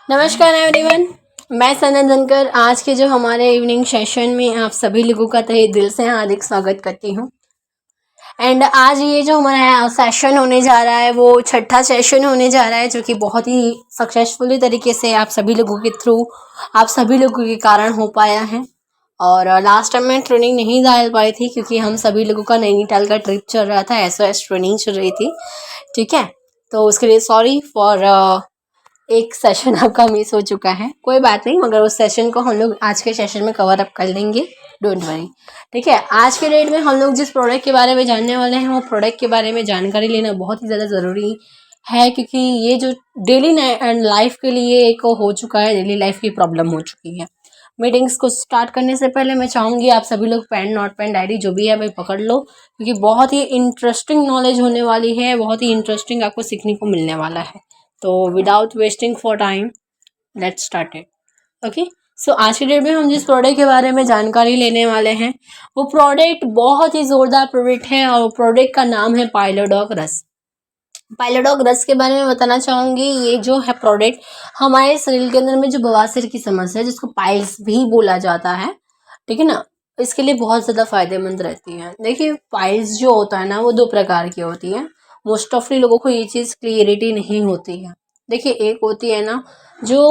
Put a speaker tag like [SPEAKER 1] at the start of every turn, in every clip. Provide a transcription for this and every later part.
[SPEAKER 1] नमस्कार एवरीवन, मैं सना धनकर। आज के जो हमारे इवनिंग सेशन में आप सभी लोगों का तहे दिल से हार्दिक स्वागत करती हूँ। एंड आज ये जो हमारा सेशन होने जा रहा है वो छठा सेशन होने जा रहा है, जो कि बहुत ही सक्सेसफुली तरीके से आप सभी लोगों के थ्रू, आप सभी लोगों के कारण हो पाया है। और लास्ट टाइम मैं ट्रेनिंग नहीं डाल पाई थी क्योंकि हम सभी लोगों का नैनीताल का ट्रिप चल रहा था, SOS ट्रेनिंग चल रही थी। ठीक है, तो उसके लिए सॉरी फॉर एक सेशन आपका मिस हो चुका है। कोई बात नहीं, मगर उस सेशन को हम लोग आज के सेशन में कवर अप कर लेंगे, डोंट वरी। ठीक है, आज के डेट में हम लोग जिस प्रोडक्ट के बारे में जानने वाले हैं वो प्रोडक्ट के बारे में जानकारी लेना बहुत ही ज़्यादा ज़रूरी है, क्योंकि ये जो डेली लाइफ के लिए एक हो चुका है, डेली लाइफ की प्रॉब्लम हो चुकी है। मीटिंग्स को स्टार्ट करने से पहले मैं चाहूँगी आप सभी लोग पेन, नोट पेन, डायरी जो भी है भाई पकड़ लो, क्योंकि बहुत ही इंटरेस्टिंग नॉलेज होने वाली है, बहुत ही इंटरेस्टिंग आपको सीखने को मिलने वाला है। तो without wasting for time let's start it. Okay, so आज के डेट में हम जिस प्रोडक्ट के बारे में जानकारी लेने वाले हैं वो प्रोडक्ट बहुत ही ज़ोरदार प्रोडक्ट है, और वो प्रोडक्ट का नाम है पाइलोडॉग रस। पाइलोडॉग रस के बारे में बताना चाहूँगी। ये जो है प्रोडक्ट हमारे शरीर के अंदर में जो बवासीर की समस्या है, जिसको पाइल्स भी बोला जाता है, ठीक है ना, इसके लिए बहुत ज़्यादा फायदेमंद रहती है। देखिए, पाइल्स जो होता है ना वो दो प्रकार की होती है। मोस्ट ऑफली लोगों को ये चीज़ क्लियरिटी नहीं होती है। देखिए, एक होती है ना जो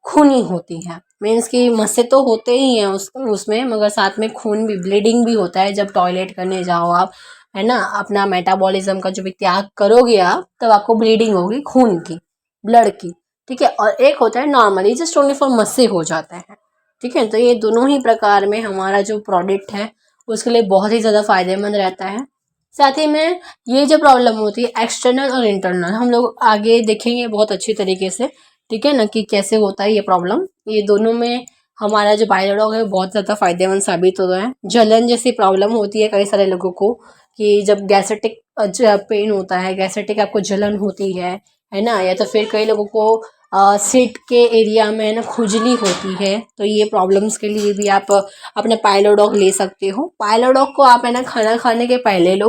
[SPEAKER 1] खूनी होती है, मीन्स कि मस्से तो होते ही हैं उसमें, मगर साथ में खून भी, ब्लीडिंग भी होता है। जब टॉयलेट करने जाओ आप, है ना, अपना मेटाबॉलिज्म का जो भी त्याग करोगे आप, तब आपको ब्लीडिंग होगी, खून की, ब्लड की। ठीक है, और एक होता है नॉर्मली जस्ट ओनली फॉर मस्से हो जाता है। ठीक है, तो ये दोनों ही प्रकार में हमारा जो प्रोडक्ट है उसके लिए बहुत ही ज़्यादा फायदेमंद रहता है। साथ ही में ये जो प्रॉब्लम होती है एक्सटर्नल और इंटरनल, हम लोग आगे देखेंगे बहुत अच्छी तरीके से, ठीक है ना, कि कैसे होता है ये प्रॉब्लम। ये दोनों में हमारा जो पाइलोडॉग है बहुत ज़्यादा फायदेमंद साबित होता है। जलन जैसी प्रॉब्लम होती है कई सारे लोगों को, कि जब गैस्ट्रिक पेन होता है, गैस्ट्रिक आपको जलन होती है ना, या तो फिर कई लोगों को सीट के एरिया में है ना खुजली होती है, तो ये प्रॉब्लम्स के लिए भी आप अपने पाइलोडॉग ले सकते हो। पाइलोडॉग को आप है ना खाना खाने के पहले लो,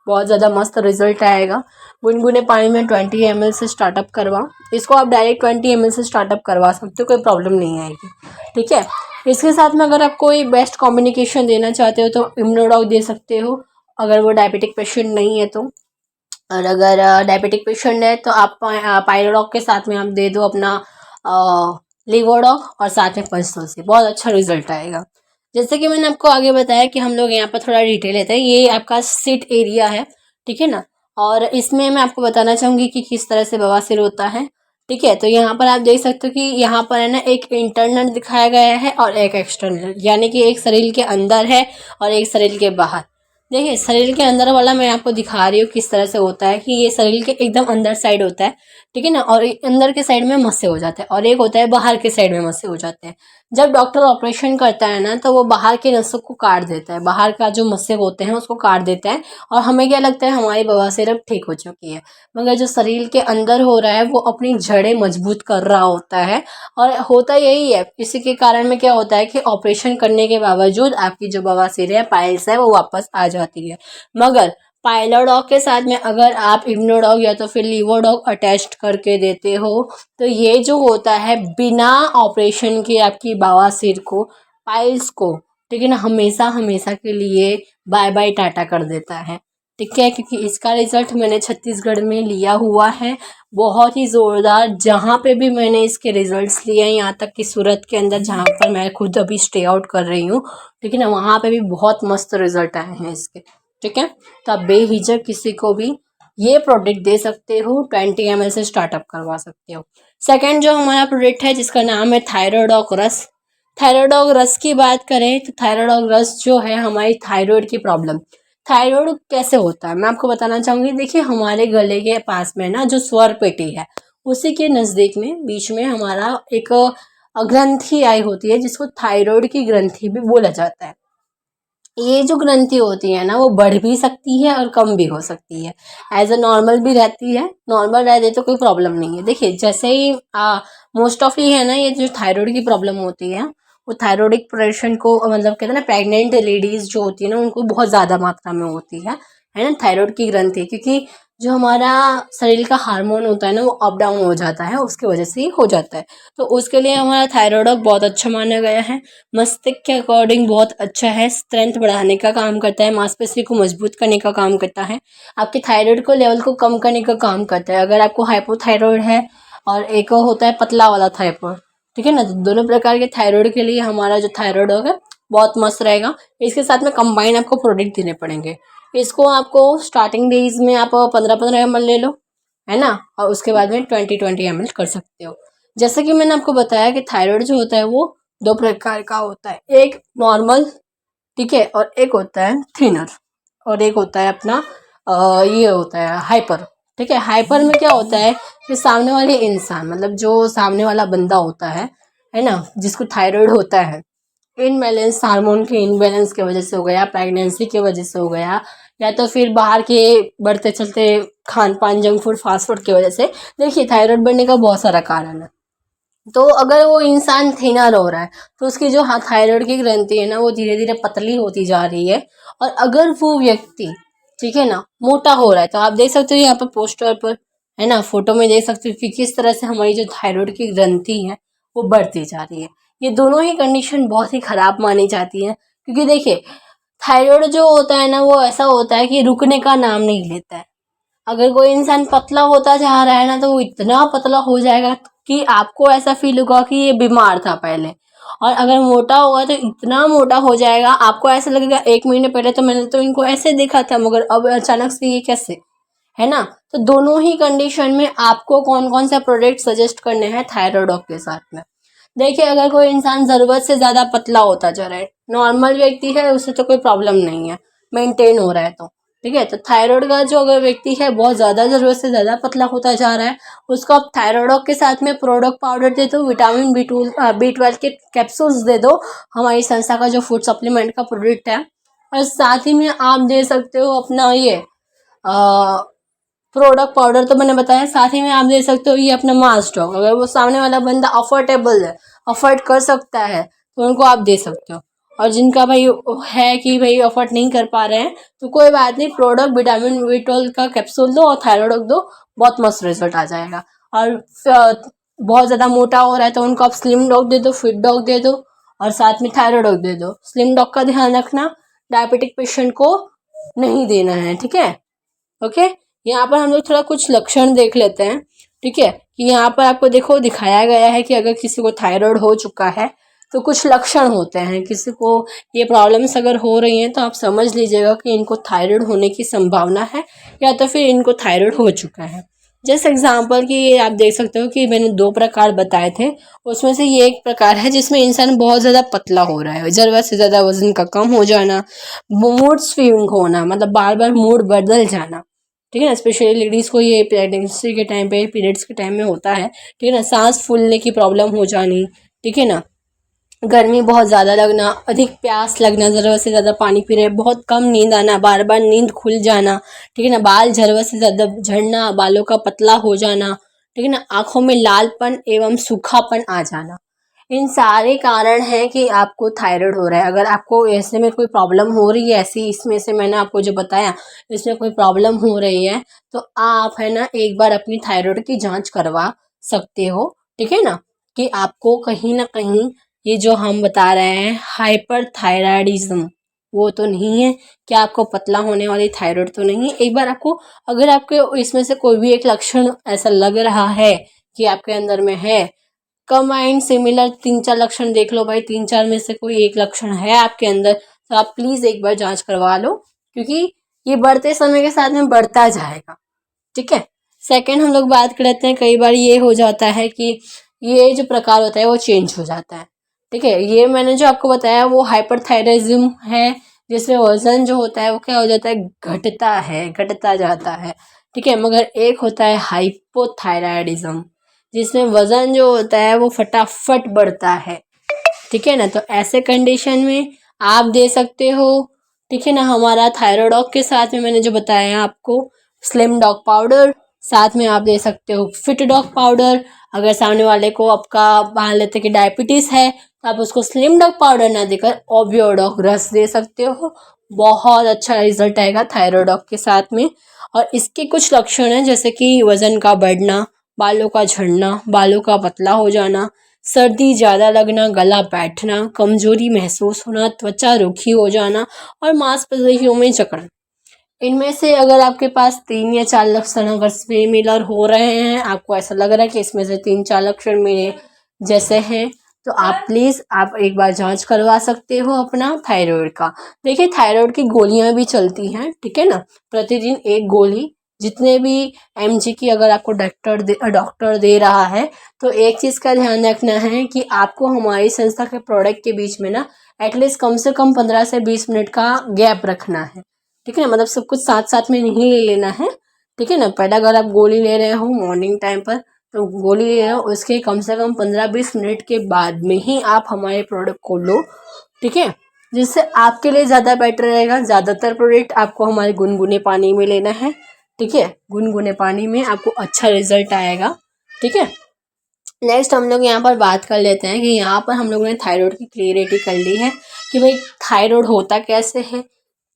[SPEAKER 1] बहुत ज़्यादा मस्त रिजल्ट आएगा। गुनगुने पानी में 20 ml से स्टार्टअप करवा, इसको आप डायरेक्ट 20 ml से स्टार्टअप करवा सकते हो, कोई प्रॉब्लम नहीं आएगी। ठीक है, इसके साथ में अगर आप कोई बेस्ट कॉम्बिनेशन देना चाहते हो तो इम्यूनोडॉग दे सकते हो, अगर वो डायबिटिक पेशेंट नहीं है तो। और अगर डायबिटिक पेशेंट है तो आप पाइलोडॉग के साथ में आप दे दो अपना लीवोडॉग, और साथ में पंचतुलसी, बहुत अच्छा रिजल्ट आएगा। जैसे कि मैंने आपको आगे बताया कि हम लोग यहाँ पर थोड़ा डिटेल लेते हैं। ये आपका सिट एरिया है, ठीक है ना, और इसमें मैं आपको बताना चाहूँगी कि किस तरह से बवासीर होता है। ठीक है, तो यहाँ पर आप देख सकते हो कि यहाँ पर है ना एक इंटरनल दिखाया गया है और एक एक्सटर्नल, यानी कि एक शरीर के अंदर है और एक शरीर के बाहर। देखिए, शरीर के अंदर वाला मैं आपको दिखा रही हूँ किस तरह से होता है, कि ये शरीर के एकदम अंदर साइड होता है, ठीक है ना, और अंदर के साइड में मस्से हो जाते हैं, और एक होता है बाहर के साइड में मस्से हो जाते हैं। जब डॉक्टर ऑपरेशन करता है ना तो वो बाहर के नसों को काट देता है, बाहर का जो मस्से होते हैं उसको काट देता है, और हमें क्या लगता है हमारी बवासीर अब ठीक हो चुकी है। मगर जो शरीर के अंदर हो रहा है वो अपनी जड़ें मजबूत कर रहा होता है, और होता यही है। इसी के कारण में क्या होता है कि ऑपरेशन करने के बावजूद आपकी जो बवासीर है, पाइल्स है, वो वापस आ जाती है। मगर पाइलोडॉग के साथ में अगर आप इम्यूनोडॉग या तो फिर लीवोडॉग अटैच्ड करके देते हो तो ये जो होता है बिना ऑपरेशन के आपकी बवासीर को, पाइल्स को, ठीक है ना, हमेशा हमेशा के लिए बाय बाय टाटा कर देता है। ठीक है, क्योंकि इसका रिजल्ट मैंने छत्तीसगढ़ में लिया हुआ है, बहुत ही ज़ोरदार। जहाँ पे भी मैंने इसके रिजल्ट्स लिए हैं, यहाँ तक कि सूरत के अंदर जहाँ पर मैं खुद अभी स्टे आउट कर रही हूँ, ठीक है ना, वहाँ पे भी बहुत मस्त रिजल्ट आए हैं इसके। ठीक है, तो आप बेहिचक किसी को भी ये प्रोडक्ट दे सकते हो, 20 ml से स्टार्टअप करवा सकते हो। सेकंड जो हमारा प्रोडक्ट है जिसका नाम है थायराइडॉग रस। थायराइडॉग रस की बात करें तो थायराइडॉग रस जो है हमारी थायराइड की प्रॉब्लम, थायराइड कैसे होता है मैं आपको बताना चाहूँगी। देखिए, हमारे गले के पास में ना जो स्वर पेटी है, उसी के नज़दीक में बीच में हमारा एक ग्रंथि आई होती है, जिसको थायराइड की ग्रंथि भी बोला जाता है। ये जो ग्रंथि होती है ना वो बढ़ भी सकती है और कम भी हो सकती है, एज अ नॉर्मल भी रहती है। नॉर्मल रहती है तो कोई प्रॉब्लम नहीं है। देखिए, जैसे ही मोस्ट ऑफ ये है ना, ये जो थायराइड की प्रॉब्लम होती है वो थायराइडिक प्रेशन को, मतलब कहते हैं ना, प्रेग्नेंट लेडीज जो होती है ना उनको बहुत ज़्यादा मात्रा में होती है ना, थायराइड की ग्रंथि। क्योंकि जो हमारा शरीर का हार्मोन होता है ना वो अप डाउन हो जाता है, उसकी वजह से ही हो जाता है। तो उसके लिए हमारा थायराइड बहुत अच्छा माना गया है। मस्तिष्क के अकॉर्डिंग बहुत अच्छा है, स्ट्रेंथ बढ़ाने का काम करता है, मांसपेशी को मजबूत करने का काम करता है, आपके थायराइड को लेवल को कम करने का काम करता है। अगर आपको हाइपोथायरॉइड है और एक होता है पतला वाला थायराइड, ठीक है ना, तो दोनों प्रकार के थायराइड के लिए हमारा जो थायराइड होगा बहुत मस्त रहेगा। इसके साथ में कंबाइन आपको प्रोडक्ट देने पड़ेंगे। इसको आपको स्टार्टिंग डेज में आप 15-15 ml ले लो, है ना, और उसके बाद में 20-20 ml कर सकते हो। जैसे कि मैंने आपको बताया कि थायराइड जो होता है वो 2 प्रकार का होता है, एक नॉर्मल, ठीक है, और एक होता है थिनर, और एक होता है अपना ये होता है हाइपर। ठीक है, हाइपर में क्या होता है कि सामने वाले इंसान, मतलब जो सामने वाला बंदा होता है ना, जिसको थायराइड होता है, इनबैलेंस, हार्मोन के इनबैलेंस की वजह से हो गया, प्रेगनेंसी की वजह से हो गया, या तो फिर बाहर के बढ़ते चलते खान पान, जंक फूड, फास्ट फूड की वजह से, देखिए थायराइड बढ़ने का बहुत सारा कारण है। तो अगर वो इंसान थिनर हो रहा है तो उसकी जो थायराइड की ग्रंथि है ना वो धीरे धीरे पतली होती जा रही है। और अगर वो व्यक्ति, ठीक है ना, मोटा हो रहा है, तो आप देख सकते हो यहाँ पर पोस्टर पर, है ना, फोटो में देख सकते हो कि किस तरह से हमारी जो थायराइड की ग्रंथि है वो बढ़ती जा रही है। ये दोनों ही कंडीशन बहुत ही खराब मानी जाती है, क्योंकि देखिए थायराइड जो होता है ना वो ऐसा होता है कि रुकने का नाम नहीं लेता है। अगर कोई इंसान पतला होता जा रहा है ना तो वो इतना पतला हो जाएगा कि आपको ऐसा फील होगा कि ये बीमार था पहले। और अगर मोटा होगा तो इतना मोटा हो जाएगा, आपको ऐसा लगेगा 1 महीने पहले तो मैंने तो इनको ऐसे देखा था, मगर अब अचानक से ये कैसे, है ना। तो दोनों ही कंडीशन में आपको कौन कौन सा प्रोडक्ट सजेस्ट करने हैं थायराइड के साथ में। देखिए, अगर कोई इंसान ज़रूरत से ज़्यादा पतला होता जा रहा है, नॉर्मल व्यक्ति है, उससे तो कोई प्रॉब्लम नहीं है, मेंटेन हो रहा है, तो ठीक है। तो थायराइड का जो अगर व्यक्ति है बहुत ज़्यादा ज़रूरत से ज़्यादा पतला होता जा रहा है, उसको आप थायराइड के साथ में प्रोडक्ट पाउडर दे दो, विटामिन B12 के कैप्सूल्स दे दो, हमारी संस्था का जो फूड सप्लीमेंट का प्रोडक्ट है। और साथ ही में आप दे सकते हो अपना ये प्रोडक्ट पाउडर तो मैंने बताया, साथ ही में आप दे सकते हो ये अपना मास स्टॉक। अगर वो सामने वाला बंदा अफोर्डेबल है, अफोर्ड कर सकता है, तो उनको आप दे सकते हो। और जिनका भाई है कि भाई अफोर्ड नहीं कर पा रहे हैं, तो कोई बात नहीं, प्रोडक्ट विटामिन B12 का कैप्सूल दो और थायराइड दो, बहुत मस्त रिजल्ट आ जाएगा। और बहुत ज़्यादा मोटा हो रहा है तो उनको आप स्लिम डॉग दे दो, फिट डॉग दे दो, और साथ में थायराइड दे दो। स्लिम डॉग का ध्यान रखना, डायबिटिक पेशेंट को नहीं देना है, ठीक है, ओके। यहाँ पर हम लोग थोड़ा कुछ लक्षण देख लेते हैं, ठीक है, कि यहाँ पर आपको देखो दिखाया गया है कि अगर किसी को थायराइड हो चुका है तो कुछ लक्षण होते हैं। किसी को ये प्रॉब्लम्स अगर हो रही हैं तो आप समझ लीजिएगा कि इनको थायराइड होने की संभावना है, या तो फिर इनको थायराइड हो चुका है। जैसे एग्जाम्पल कि ये आप देख सकते हो कि मैंने 2 प्रकार बताए थे, उसमें से ये एक प्रकार है जिसमें इंसान बहुत ज़्यादा पतला हो रहा है, ज़रूरत से ज़्यादा वजन का कम हो जाना, मूड स्विंग होना, मतलब बार बार मूड बदल जाना, ठीक है ना। स्पेशली लेडीज़ को ये प्रेगनेंसी के टाइम पे, पीरियड्स के टाइम में होता है, ठीक है ना। सांस फूलने की प्रॉब्लम हो जानी, ठीक है ना। गर्मी बहुत ज़्यादा लगना, अधिक प्यास लगना, ज़रूरत से ज़्यादा पानी पी रहे, बहुत कम नींद आना, बार बार नींद खुल जाना, ठीक है ना। बाल ज़रूरत से ज़्यादा झड़ना, बालों का पतला हो जाना, ठीक है ना। आँखों में लालपन एवं सूखापन आ जाना, इन सारे कारण हैं कि आपको थायराइड हो रहा है। अगर आपको ऐसे में कोई प्रॉब्लम हो रही है, ऐसी इसमें से मैंने आपको जो बताया इसमें कोई प्रॉब्लम हो रही है, तो आप है ना एक बार अपनी थायराइड की जांच करवा सकते हो, ठीक है ना। कि आपको कहीं ना कहीं ये जो हम बता रहे हैं हाइपर थायराइडिज्म वो तो नहीं है, कि आपको पतला होने वाली थायराइड तो नहीं है। एक बार आपको, अगर आपके इसमें से कोई भी एक लक्षण ऐसा लग रहा है कि आपके अंदर में है, कंबाइंड सिमिलर 3-4 लक्षण देख लो भाई, 3-4 में से कोई एक लक्षण है आपके अंदर, तो आप प्लीज़ एक बार जांच करवा लो, क्योंकि ये बढ़ते समय के साथ में बढ़ता जाएगा, ठीक है। सेकंड हम लोग बात करते हैं, कई बार ये हो जाता है कि ये जो प्रकार होता है वो चेंज हो जाता है, ठीक है। ये मैंने जो आपको बताया वो हाइपरथायराइडिज्म है, जिसमें वजन जो होता है वो क्या हो जाता है, घटता है, घटता जाता है, ठीक है। मगर एक होता है हाइपोथायराइडिज्म, जिसमें वजन जो होता है वो फटाफट बढ़ता है, ठीक है ना। तो ऐसे कंडीशन में आप दे सकते हो, ठीक है ना, हमारा थायराइड के साथ में मैंने जो बताया आपको स्लिम डॉग पाउडर, साथ में आप दे सकते हो फिट डॉग पाउडर। अगर सामने वाले को आपका मान लेते कि डायबिटीज़ है तो आप उसको स्लिम डॉग पाउडर ना देकर ओबियो डॉग रस दे सकते हो, बहुत अच्छा रिजल्ट आएगा थायराइड के साथ में। और इसके कुछ लक्षण हैं जैसे कि वजन का बढ़ना, बालों का झड़ना, बालों का पतला हो जाना, सर्दी ज़्यादा लगना, गला बैठना, कमजोरी महसूस होना, त्वचा रूखी हो जाना और मांसपेशियों में जकड़न। इनमें से अगर आपके पास 3 या 4 लक्षण अगर सिमिलर हो रहे हैं, आपको ऐसा लग रहा है कि इसमें से 3-4 लक्षण मेरे जैसे हैं, तो आप प्लीज़ आप एक बार जांच करवा सकते हो अपना थायराइड का। देखिए थायराइड की गोलियां भी चलती हैं, ठीक है ना, प्रतिदिन एक गोली, जितने भी mg की अगर आपको डॉक्टर दे रहा है, तो एक चीज़ का ध्यान रखना है कि आपको हमारी संस्था के प्रोडक्ट के बीच में ना एटलीस्ट कम से कम 15 से 20 मिनट का गैप रखना है, ठीक है ना, मतलब सब कुछ साथ साथ में नहीं ले लेना है, ठीक है ना। पहले अगर आप गोली ले रहे हो मॉर्निंग टाइम पर, तो गोली ले रहे हो उसके कम से कम 15-20 मिनट के बाद में ही आप हमारे प्रोडक्ट को लो, ठीक है, जिससे आपके लिए ज़्यादा बेटर रहेगा। ज़्यादातर प्रोडक्ट आपको हमारे गुनगुने पानी में लेना है, ठीक है, गुनगुने पानी में आपको अच्छा रिजल्ट आएगा, ठीक है। नेक्स्ट हम लोग यहाँ पर बात कर लेते हैं कि यहाँ पर हम लोगों ने थायराइड की क्लियरिटी कर ली है कि भाई थायराइड होता कैसे है,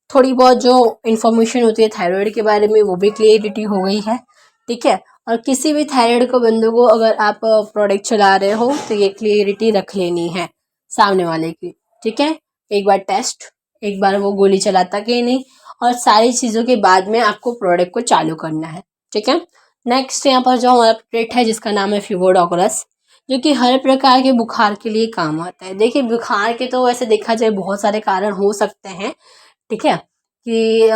[SPEAKER 1] थोड़ी बहुत जो इन्फॉर्मेशन होती है थायराइड के बारे में वो भी क्लियरिटी हो गई है, ठीक है। और किसी भी थायराइड को बंदों को अगर आप प्रोडक्ट चला रहे हो तो ये क्लियरिटी रख लेनी है सामने वाले की, ठीक है। एक बार टेस्ट, एक बार वो गोली चलाता कि नहीं, और सारी चीज़ों के बाद में आपको प्रोडक्ट को चालू करना है, ठीक है। नेक्स्ट यहाँ पर जो हमारा प्रोडक्ट है जिसका नाम है फीवोडॉक्रस, जो कि हर प्रकार के बुखार के लिए काम आता है। देखिए बुखार के तो वैसे देखा जाए बहुत सारे कारण हो सकते हैं, ठीक है, कि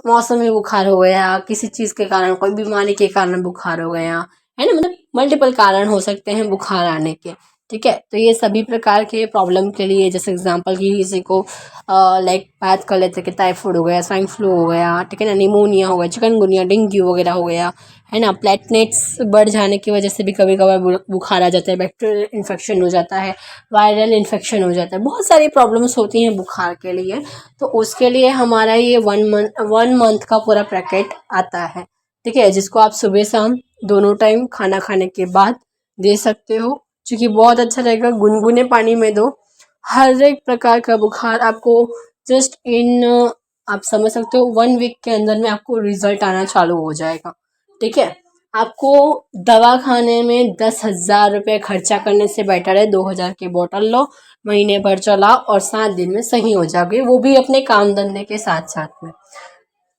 [SPEAKER 1] मौसमी बुखार हो गया, किसी चीज़ के कारण, कोई बीमारी के कारण बुखार हो गया, है ना, मतलब मल्टीपल कारण हो सकते हैं बुखार आने के, ठीक है। तो ये सभी प्रकार के प्रॉब्लम के लिए, जैसे एग्जांपल की किसी को लाइक बात कर लेते हैं कि टाइफाइड हो गया, स्वाइन फ्लू हो गया, ठीक है ना, निमोनिया हो गया, चिकनगुनिया, डेंगू वगैरह हो गया, है ना, प्लेटलेट्स बढ़ जाने की वजह से भी कभी कभार बुखार आ जाता है, बैक्टीरियल इन्फेक्शन हो जाता है, वायरल इन्फेक्शन हो जाता है, बहुत सारी प्रॉब्लम्स होती हैं बुखार के लिए। तो उसके लिए हमारा ये 1 मंथ का पूरा पैकेट आता है, ठीक है, जिसको आप सुबह शाम दोनों टाइम खाना खाने के बाद दे सकते हो, जो कि बहुत अच्छा रहेगा। गुनगुने पानी में दो, हर एक प्रकार का बुखार आपको जस्ट इन आप समझ सकते हो 1 वीक के अंदर में आपको रिजल्ट आना चालू हो जाएगा, ठीक है। आपको दवा खाने में 10,000 रुपये खर्चा करने से बेटर है 2,000 की बोतल लो, महीने भर चलाओ और 7 दिन में सही हो जाओगे, वो भी अपने काम धंधे के साथ साथ में,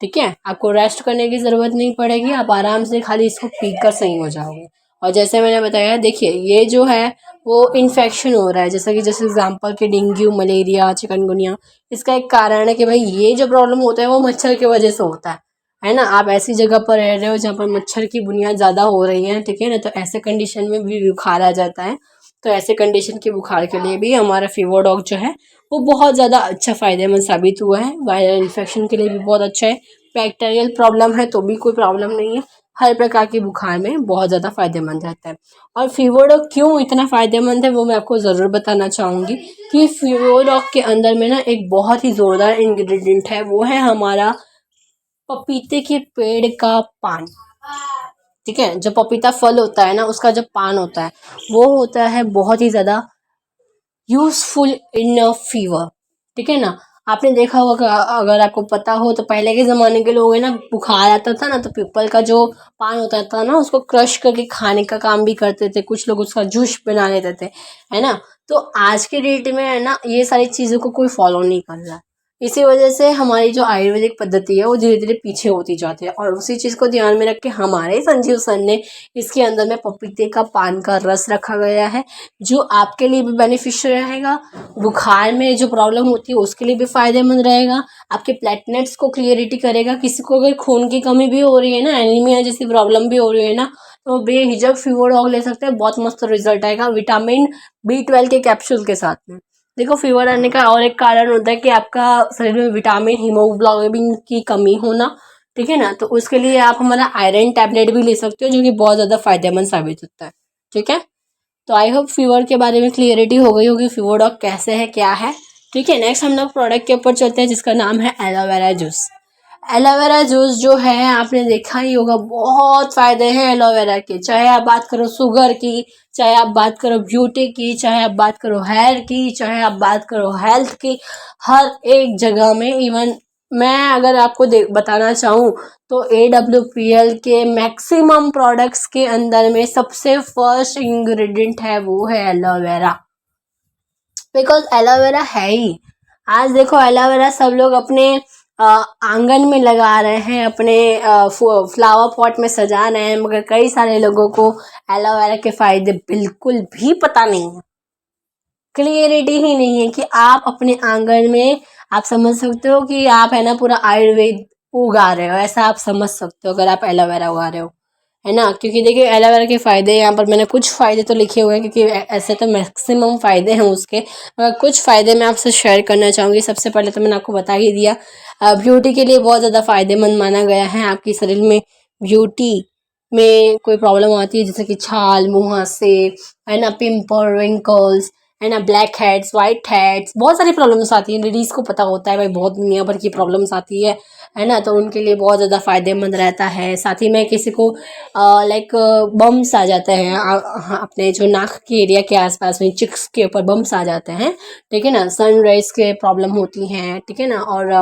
[SPEAKER 1] ठीक है। आपको रेस्ट करने की ज़रूरत नहीं पड़ेगी, आप आराम से खाली इसको पीकर सही हो जाओगे। और जैसे मैंने बताया, देखिए ये जो है वो इन्फेक्शन हो रहा है, जैसे एग्जांपल के डेंगू, मलेरिया, चिकनगुनिया, इसका एक कारण है कि भाई ये जो प्रॉब्लम होता है वो मच्छर की वजह से होता है ना। आप ऐसी जगह पर रह रहे हो जहाँ पर मच्छर की बुनियाद ज़्यादा हो रही है, ठीक है ना, तो ऐसे कंडीशन में भी बुखार आ जाता है। तो ऐसे कंडीशन के बुखार के लिए भी हमारा फीवरडॉग जो है वो बहुत ज़्यादा अच्छा फ़ायदेमंद साबित हुआ है। वायरल इन्फेक्शन के लिए भी बहुत अच्छा है, बैक्टीरियल प्रॉब्लम है तो भी कोई प्रॉब्लम नहीं है, हर प्रकार के बुखार में बहुत ज़्यादा फ़ायदेमंद रहता है। और फीवरडॉग क्यों इतना फ़ायदेमंद है वो मैं आपको ज़रूर बताना चाहूँगी कि फीवरडॉग के अंदर में ना एक बहुत ही ज़ोरदार इंग्रेडिएंट है, वो है हमारा पपीते के पेड़ का पान, ठीक है। जो पपीता फल होता है ना उसका जो पान होता है वो होता है बहुत ही ज़्यादा यूजफुल इन अ फीवर, ठीक है ना। आपने देखा होगा, अगर आपको पता हो तो पहले के ज़माने के लोग है ना, बुखार आता था ना तो पीपल का जो पान होता था ना उसको क्रश करके खाने का काम भी करते थे, कुछ लोग उसका जूस बना लेते थे, है ना। तो आज के डेट में है ना ये सारी चीज़ों को कोई फॉलो नहीं कर रहा, इसी वजह से हमारी जो आयुर्वेदिक पद्धति है वो धीरे धीरे पीछे होती जाती है। और उसी चीज़ को ध्यान में रख के हमारे संजीव सर ने इसके अंदर में पपीते का पान का रस रखा गया है, जो आपके लिए भी बेनिफिशियल रहेगा, बुखार में जो प्रॉब्लम होती है उसके लिए भी फ़ायदेमंद रहेगा, आपके प्लेटलेट्स को क्लियरिटी करेगा। किसी को अगर खून की कमी भी हो रही है ना, एनीमिया जैसी प्रॉब्लम भी हो रही है ना, तो बेहिचक फीवरडॉग ले सकते हैं, बहुत मस्त रिजल्ट आएगा विटामिन B12 के कैप्सूल के साथ में। देखो फीवर आने का और एक कारण होता है कि आपका शरीर में विटामिन हीमोग्लोबिन की कमी होना, ठीक है ना, तो उसके लिए आप हमारा आयरन टैबलेट भी ले सकते हो जो कि बहुत ज़्यादा फायदेमंद साबित होता है, ठीक है। तो आई होप फीवर के बारे में क्लियरिटी हो गई होगी, फीवरडॉग कैसे है क्या है, ठीक है। नेक्स्ट हम लोग प्रोडक्ट के ऊपर चलते हैं जिसका नाम है एलोवेरा जूस। एलोवेरा जूस जो है आपने देखा ही होगा, बहुत फायदे हैं एलोवेरा के। चाहे आप बात करो शुगर की, चाहे आप बात करो ब्यूटी की, चाहे आप बात करो हेयर की, चाहे आप बात करो हेल्थ की, हर एक जगह में। इवन मैं अगर आपको बताना चाहूँ तो AWPL के मैक्सिमम प्रोडक्ट्स के अंदर में सबसे फर्स्ट इंग्रेडिएंट है वो है एलोवेरा। बिकॉज एलोवेरा है ही। आज देखो एलोवेरा सब लोग अपने आंगन में लगा रहे हैं, अपने फ्लावर पॉट में सजा रहे हैं, मगर कई सारे लोगों को एलोवेरा के फायदे बिल्कुल भी पता नहीं है, क्लियरिटी ही नहीं है कि आप अपने आंगन में, आप समझ सकते हो कि आप है ना पूरा आयुर्वेद उगा रहे हो, ऐसा आप समझ सकते हो अगर आप एलोवेरा उगा रहे हो, है ना। क्योंकि देखिए एलोवेरा के फायदे यहाँ पर मैंने कुछ फायदे तो लिखे हुए हैं, क्योंकि ऐसे तो मैक्सिमम फायदे हैं उसके, मगर कुछ फायदे मैं आपसे शेयर करना चाहूँगी। सबसे पहले तो मैंने आपको बता ही दिया, ब्यूटी के लिए बहुत ज़्यादा फायदेमंद माना गया है। आपके शरीर में ब्यूटी में कोई प्रॉब्लम आती है, जैसे कि छाल, मुहासे, है ना, पिंपल, रिंकल्स, है ना, ब्लैक हेड्स, वाइट हेड्स, बहुत सारी प्रॉब्लम्स आती हैं। लेडीज़ को पता होता है भाई, बहुत दुनिया भर की प्रॉब्लम्स आती है ना, तो उनके लिए बहुत ज़्यादा फायदेमंद रहता है। साथ ही में किसी को लाइक बम्स आ जाते हैं अपने जो नाक के एरिया के आसपास में, चिक्स के ऊपर बम्स आ जाते हैं, ठीक है ना, सन राइज के प्रॉब्लम होती हैं, ठीक है ना, और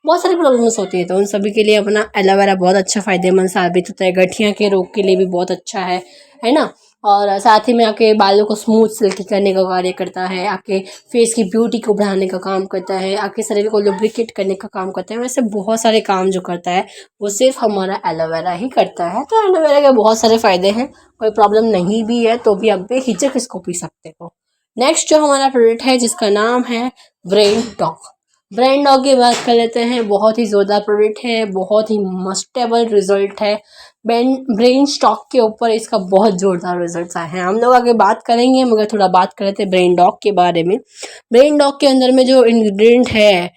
[SPEAKER 1] बहुत सारी प्रॉब्लम्स होती है, तो उन सभी के लिए अपना एलोवेरा बहुत अच्छा फायदेमंद साबित होता है। गठिया के रोग के लिए भी बहुत अच्छा है ना। और साथ ही में आपके बालों को स्मूथ सिल्की करने का कार्य करता है, आपके फेस की ब्यूटी को बढ़ाने का काम करता है, आपके शरीर को लुब्रिकेट करने का काम करता है। वैसे बहुत सारे काम जो करता है वो सिर्फ हमारा एलोवेरा ही करता है। तो एलोवेरा के बहुत सारे फायदे हैं, कोई प्रॉब्लम नहीं भी है तो भी आप बेहिचक इसको पी सकते हो। नेक्स्ट जो हमारा प्रोडक्ट है जिसका नाम है ब्रेन डॉग। ब्रेन डॉग की बात कर लेते हैं। बहुत ही जोरदार प्रोडक्ट है, बहुत ही मस्टेबल रिजल्ट है। ब्रेन स्टॉक के ऊपर इसका बहुत जोरदार रिजल्ट आए हैं। हम लोग आगे बात करेंगे, मगर थोड़ा बात कर लेते हैं ब्रेन डॉग के बारे में। ब्रेन डॉग के अंदर में जो इंग्रेडिएंट है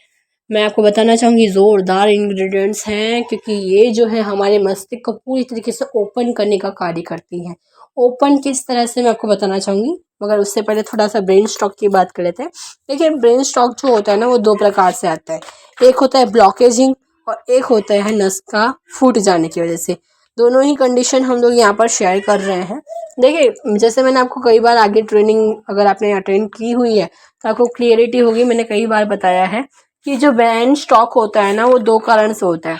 [SPEAKER 1] मैं आपको बताना चाहूँगी, ज़ोरदार इंग्रेडिएंट्स हैं, क्योंकि ये जो है हमारे मस्तिष्क को पूरी तरीके से ओपन करने का कार्य करती है। ओपन किस तरह से मैं आपको बताना चाहूँगी, मगर उससे पहले थोड़ा सा ब्रेन स्टॉक की बात कर लेते हैं। देखिए ब्रेन स्टॉक जो होता है ना वो दो प्रकार से आता है। एक होता है ब्लॉकेजिंग और एक होता है नस का फूट जाने की वजह से। दोनों ही कंडीशन हम लोग यहाँ पर शेयर कर रहे हैं। देखिए जैसे मैंने आपको कई बार आगे ट्रेनिंग अगर आपने अटेंड की हुई है तो आपको क्लियरिटी होगी। मैंने कई बार बताया है कि जो ब्रेन स्टॉक होता है ना वो दो कारण से होता है।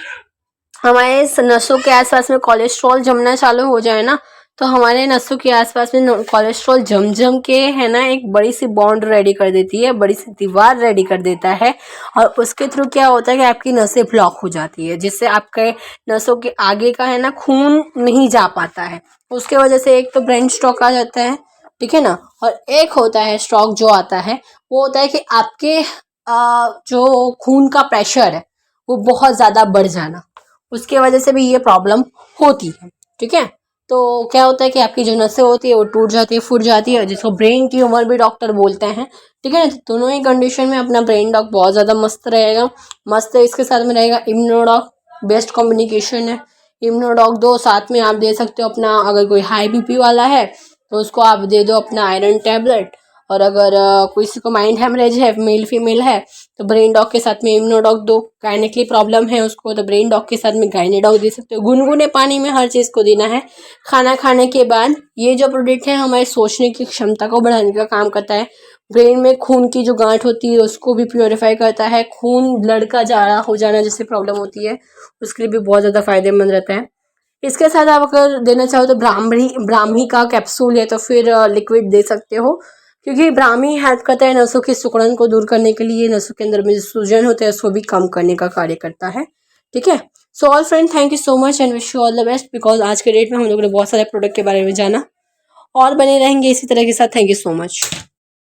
[SPEAKER 1] हमारे नसों के आसपास में कोलेस्ट्रॉल जमना चालू हो जाए ना, तो हमारे नसों के आसपास में कोलेस्ट्रॉल जम के है ना एक बड़ी सी बॉन्ड रेडी कर देती है, बड़ी सी दीवार रेडी कर देता है, और उसके थ्रू क्या होता है कि आपकी नसें ब्लॉक हो जाती है, जिससे आपके नसों के आगे का है ना खून नहीं जा पाता है। उसके वजह से एक तो ब्रेन स्ट्रोक आ जाता है, ठीक है ना, और एक होता है स्ट्रोक जो आता है वो होता है कि आपके जो खून का प्रेशर है वो बहुत ज़्यादा बढ़ जाना, उसके वजह से भी ये प्रॉब्लम होती है, ठीक है। तो क्या होता है कि आपकी जो नसें होती है वो टूट जाती है, फूट जाती है, जिसको ब्रेन ट्यूमर भी डॉक्टर बोलते हैं, ठीक है ना। दोनों ही कंडीशन में अपना ब्रेन डॉग बहुत ज़्यादा मस्त रहेगा। मस्त है, इसके साथ में रहेगा इम्यूनोडॉग, बेस्ट कॉम्बिनेशन है। इम्यूनोडॉग दो साथ में आप दे सकते हो अपना, अगर कोई हाई BP वाला है तो उसको आप दे दो अपना आयरन टैबलेट, और अगर किसी को माइंड हेमरेज है, मेल फीमेल है, तो ब्रेन डॉग के साथ में इम्यूनोडॉग दो। गायनेकली प्रॉब्लम है उसको तो ब्रेन डॉग के साथ में गायनेडॉग दे सकते हो। गुनगुने पानी में हर चीज़ को देना है। खाना खाने के बाद ये जो प्रोडक्ट है हमारे सोचने की क्षमता को बढ़ाने का काम करता है। ब्रेन में खून की जो गांठ होती है उसको भी प्योरीफाई करता है। खून ब्लड का जाड़ा हो जाना जैसे प्रॉब्लम होती है उसके लिए भी बहुत ज़्यादा फायदेमंद रहता है। इसके साथ आप अगर देना चाहो तो ब्राह्मी का कैप्सूल या तो फिर लिक्विड दे सकते हो, क्योंकि ब्राह्मी हेल्प करता है नसों की सिकुड़न को दूर करने के लिए, नसों के अंदर में जो सूजन होता है उसको भी कम करने का कार्य करता है, ठीक है। So all friend, thank you so much and wish you all the best. Because आज के डेट में हम लोगों ने बहुत सारे प्रोडक्ट के बारे में जाना और बने रहेंगे इसी तरह के साथ। Thank you so much.